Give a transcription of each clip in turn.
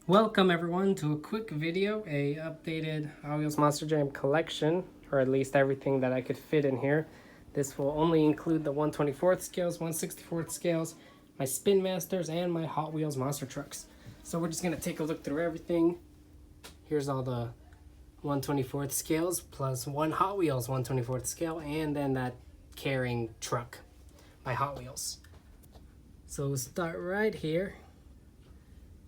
Welcome everyone to a quick video, a updated Hot Wheels Monster Jam collection, or at least everything that I could fit in here. This will only include the 1/24th scales, 1/64th scales, my Spin Masters, and my Hot Wheels monster trucks. So we're just going to take a look through everything. Here's all the 1/24th scales, plus one Hot Wheels 1/24th scale, and then that carrying truck, my Hot Wheels. So we'll start right here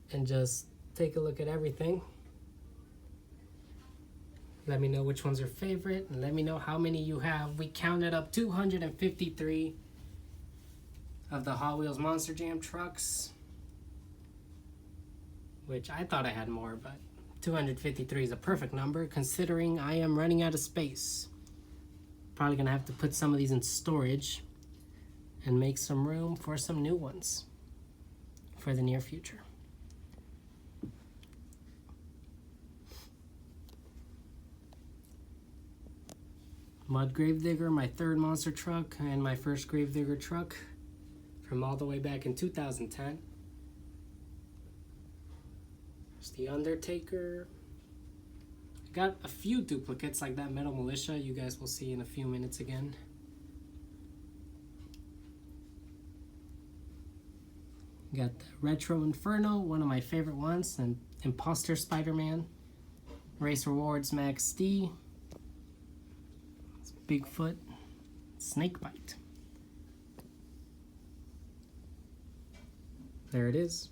and just take a look at everything. Let me know which one's your favorite, and let me know how many you have. We counted up 253 of the Hot Wheels Monster Jam trucks, which I thought I had more, but 253 is a perfect number considering I am running out of space. Probably gonna have to put some of these in storage and make some room for some new ones for the near future. Mud Gravedigger, my third monster truck, and my first Gravedigger truck from all the way back in 2010. There's the Undertaker. I got a few duplicates like that Metal Militia you guys will see in a few minutes again. Got the Retro Inferno, one of my favorite ones, and Imposter Spider-Man. Race Rewards Max D. Bigfoot, Snakebite. There it is.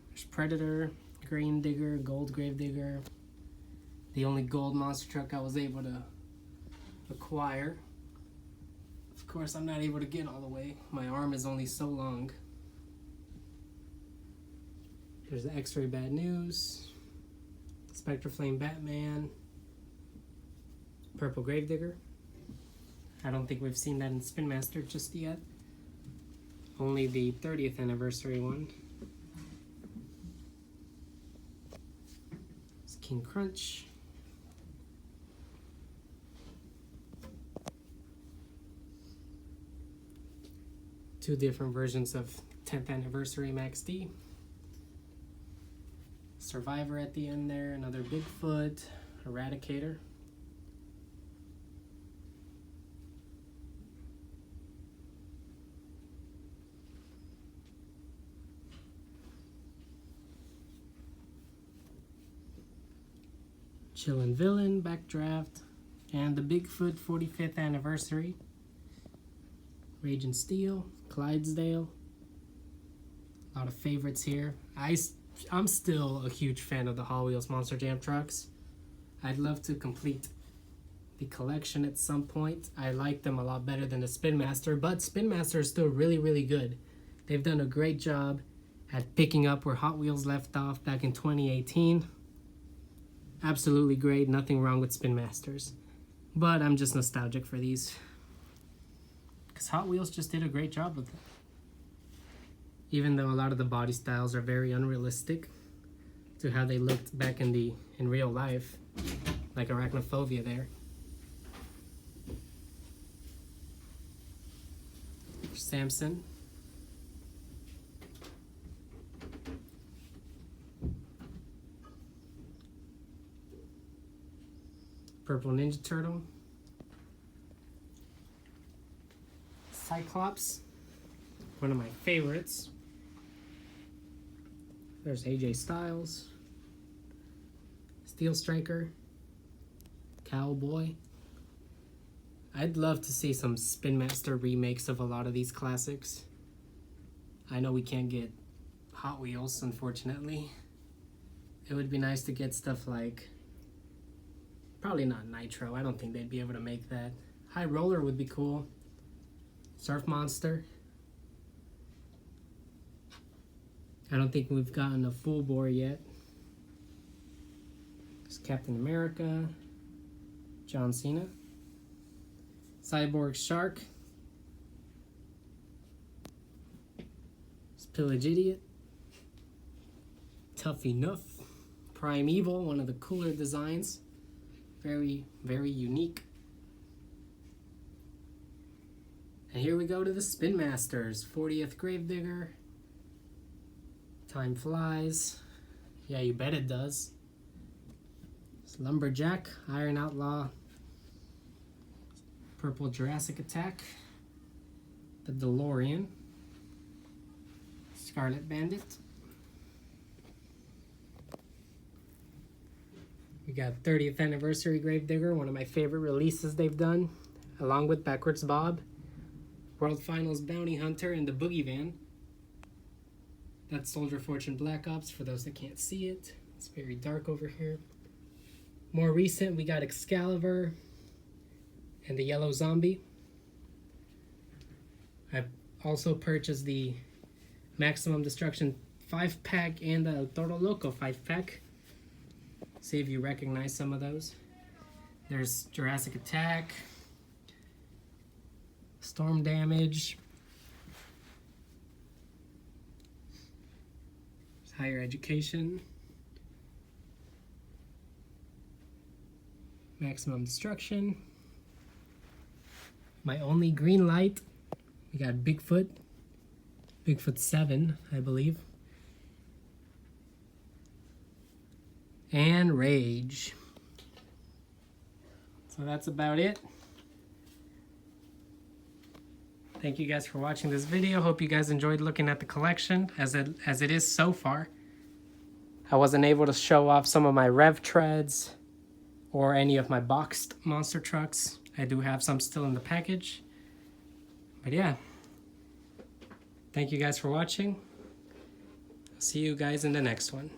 There's Predator, Green Digger, Gold Gravedigger. The only gold monster truck I was able to acquire. Of course, I'm not able to get all the way. My arm is only so long. There's the X-Ray Bad News, Spectre Flame Batman, Purple Gravedigger. I don't think we've seen that in Spin Master just yet. Only the 30th anniversary one. It's King Crunch. Two different versions of 10th anniversary Max D. Survivor at the end there, another Bigfoot, Eradicator. Chillin' Villain, Backdraft, and the Bigfoot 45th anniversary. Raging Steel, Clydesdale. A lot of favorites here. I'm still a huge fan of the Hot Wheels Monster Jam trucks. I'd love to complete the collection at some point. I like them a lot better than the Spin Master, but Spin Master is still really, really good. They've done a great job at picking up where Hot Wheels left off back in 2018. Absolutely great, nothing wrong with Spin Masters. But I'm just nostalgic for these, because Hot Wheels just did a great job with them. Even though a lot of the body styles are very unrealistic to how they looked back in real life, like Arachnophobia there. Samson. Purple Ninja Turtle. Cyclops, one of my favorites. There's AJ Styles. Steel Striker. Cowboy. I'd love to see some Spin Master remakes of a lot of these classics. I know we can't get Hot Wheels, unfortunately. It would be nice to get stuff like, probably not Nitro. I don't think they'd be able to make that. High Roller would be cool. Surf Monster. I don't think we've gotten a full bore yet. There's Captain America. John Cena. Cyborg Shark. Pillage Idiot. Tough Enough. Primeval, one of the cooler designs. Very, very unique. And here we go to the Spin Masters. 40th Gravedigger. Time Flies. Yeah, you bet it does. It's Lumberjack, Iron Outlaw, Purple Jurassic Attack, the DeLorean, Scarlet Bandit. We got 30th Anniversary Gravedigger, one of my favorite releases they've done, along with Backwards Bob, World Finals Bounty Hunter, and the Boogie Van. That's Soldier Fortune Black Ops, for those that can't see it. It's very dark over here. More recent, we got Excalibur and the Yellow Zombie. I've also purchased the Maximum Destruction 5-pack and the El Toro Loco 5-pack. See if you recognize some of those. There's Jurassic Attack, Storm Damage, Higher Education, Maximum Destruction, My Only Green Light. We got Bigfoot 7, I believe. And Rage. So that's about it. Thank you guys for watching this video. Hope you guys enjoyed looking at the collection as it is so far. I wasn't able to show off some of my Rev Treads or any of my boxed monster trucks. I do have some still in the package. But yeah. Thank you guys for watching. See you guys in the next one.